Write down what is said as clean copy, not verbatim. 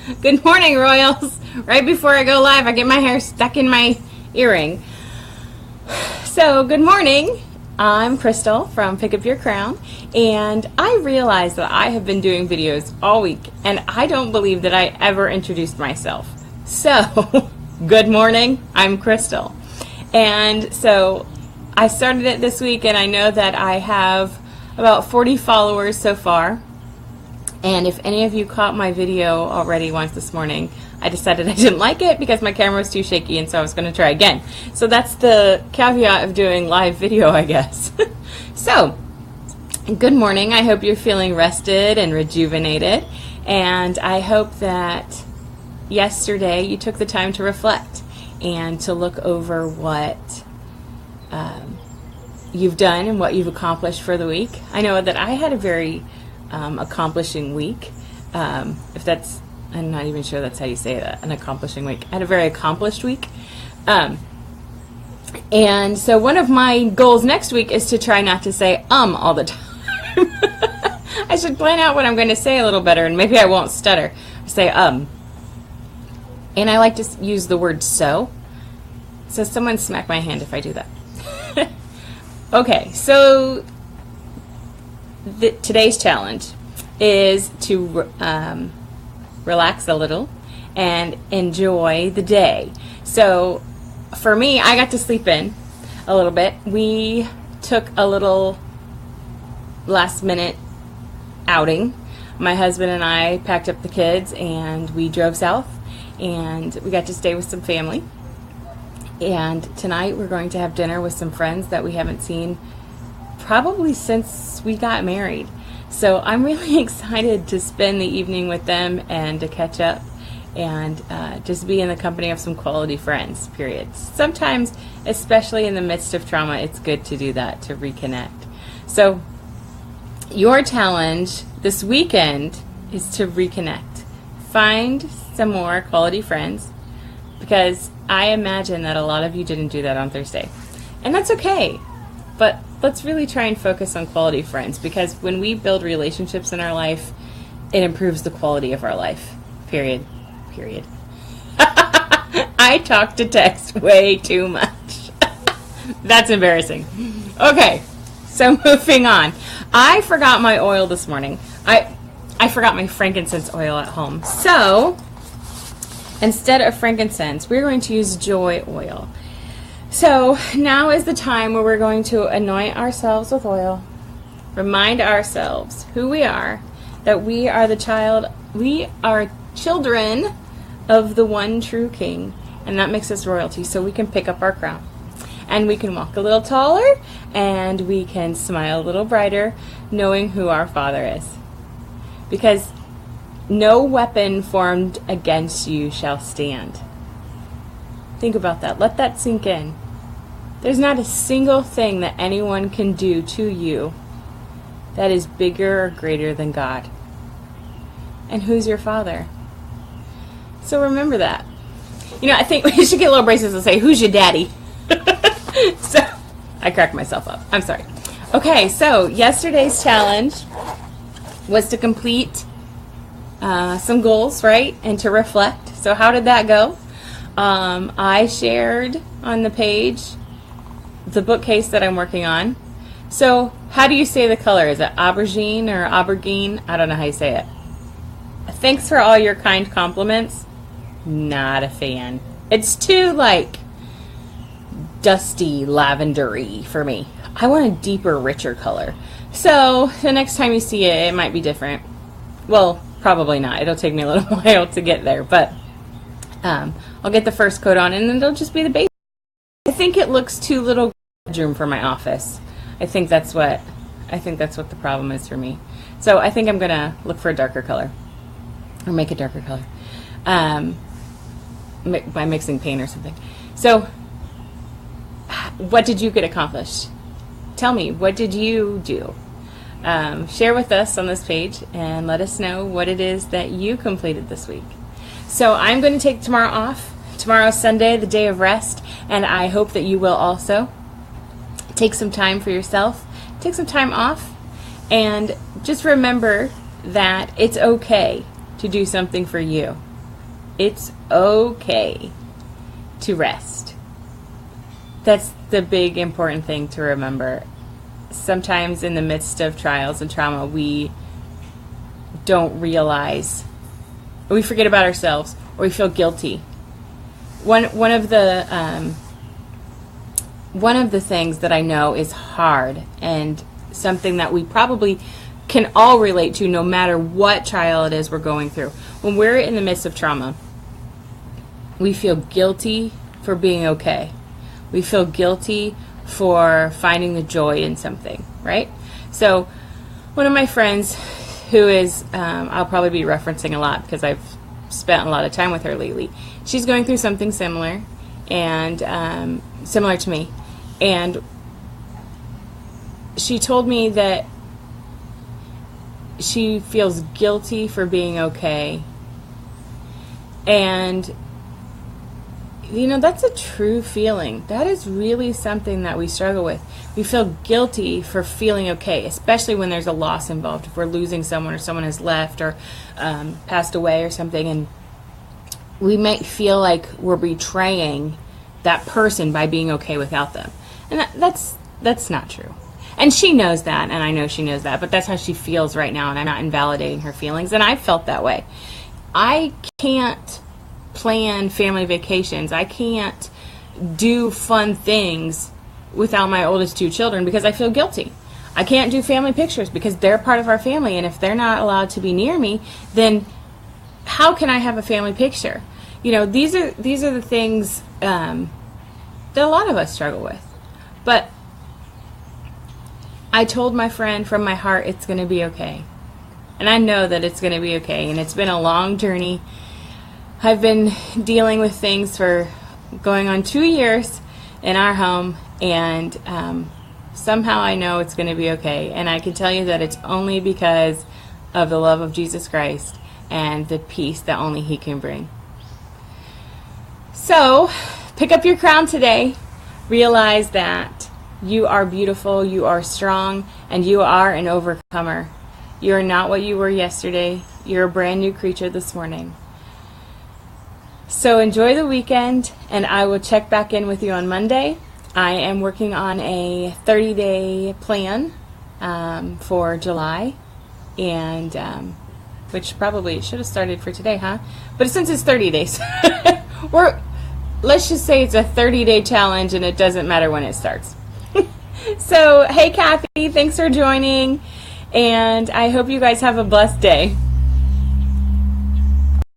Good morning, Royals. Right before I go live, I get my hair stuck in my earring. So, good morning. I'm Crystal from Pick Up Your Crown, and I realize that I have been doing videos all week, and I don't believe that I ever introduced myself. So, good morning. I'm Crystal. And so, I started it this week, and I know that I have about 40 followers so far. And if any of you caught my video already once this morning, I decided I didn't like it because my camera was too shaky, and so I was going to try again. So that's the caveat of doing live video, I guess. So, good morning. I hope you're feeling rested and rejuvenated. And I hope that yesterday you took the time to reflect and to look over what you've done and what you've accomplished for the week. I know that I had a very accomplishing week. If that's, I'm not even sure that's how you say that, an accomplishing week. I had a very accomplished week. And so one of my goals next week is to try not to say all the time. I should plan out what I'm going to say a little better, and maybe I won't stutter. Say And I like to use the word so. So someone smack my hand if I do that. Okay, so today's challenge is to relax a little and enjoy the day. So for me, I got to sleep in a little bit. We took a little last minute outing. My husband and I packed up the kids and we drove south, and we got to stay with some family. And tonight we're going to have dinner with some friends that we haven't seen probably since we got married. So I'm really excited to spend the evening with them and to catch up and just be in the company of some quality friends, period. Sometimes, especially in the midst of trauma, it's good to do that, to reconnect. So your challenge this weekend is to reconnect. Find some more quality friends, because I imagine that a lot of you didn't do that on Thursday. And that's okay. But let's really try and focus on quality friends, because when we build relationships in our life, it improves the quality of our life. Period. I talk to text way too much. That's embarrassing. Okay, so moving on. I forgot my oil this morning. I forgot my frankincense oil at home. So instead of frankincense, we're going to use joy oil. So now is the time where we're going to anoint ourselves with oil, remind ourselves who we are, that we are children of the one true King, and that makes us royalty, so we can pick up our crown. And we can walk a little taller, and we can smile a little brighter, knowing who our Father is. Because no weapon formed against you shall stand. Think about that. Let that sink in. There's not a single thing that anyone can do to you that is bigger or greater than God. And who's your Father? So remember that. You know, I think we should get little bracelets and say, who's your daddy? So, I cracked myself up. I'm sorry. Okay, so yesterday's challenge was to complete some goals, right? And to reflect. So how did that go? I shared on the page the bookcase that I'm working on. So how do you say the color? Is it aubergine or aubergine? I don't know how you say it. Thanks for all your kind compliments. Not a fan. It's too dusty lavendery for me. I want a deeper, richer color. So the next time you see it, it might be different. Well, probably not. It'll take me a little while to get there, but I'll get the first coat on, and then it'll just be the base. I think it looks too little bedroom for my office. I think that's what the problem is for me. So I think I'm gonna look for a darker color, or make a darker color, by mixing paint or something. So, what did you get accomplished? Tell me, what did you do? Share with us on this page and let us know what it is that you completed this week. So I'm going to take tomorrow off. Tomorrow's Sunday, the day of rest, and I hope that you will also. Take some time for yourself. Take some time off, and just remember that it's okay to do something for you. It's okay to rest. That's the big important thing to remember. Sometimes in the midst of trials and trauma, we don't realize, or we forget about ourselves, or we feel guilty. One of the things that I know is hard, and something that we probably can all relate to no matter what trial it is we're going through. When we're in the midst of trauma, we feel guilty for being okay. We feel guilty for finding the joy in something, right? So one of my friends who is, I'll probably be referencing a lot because I've spent a lot of time with her lately. She's going through something similar, and similar to me. And she told me that she feels guilty for being okay. And that's a true feeling. That is really something that we struggle with. We feel guilty for feeling okay, especially when there's a loss involved. If we're losing someone, or someone has left, or passed away or something, and we might feel like we're betraying that person by being okay without them. And that's not true. And she knows that, and I know she knows that, but that's how she feels right now, and I'm not invalidating her feelings, and I've felt that way. I can't plan family vacations. I can't do fun things without my oldest two children because I feel guilty. I can't do family pictures because they're part of our family, and if they're not allowed to be near me, then how can I have a family picture? These are the things that a lot of us struggle with. But I told my friend from my heart it's going to be okay. And I know that it's going to be okay. And it's been a long journey. I've been dealing with things for going on 2 years in our home. And somehow I know it's going to be okay. And I can tell you that it's only because of the love of Jesus Christ and the peace that only He can bring. So, pick up your crown today. Realize that you are beautiful, you are strong, and you are an overcomer. You are not what you were yesterday. You're a brand new creature this morning. So enjoy the weekend, and I will check back in with you on Monday. I am working on a 30-day plan for July, and which probably should have started for today, huh? But since it's 30 days, let's just say it's a 30-day challenge, and it doesn't matter when it starts. So, hey Kathy, thanks for joining, and I hope you guys have a blessed day.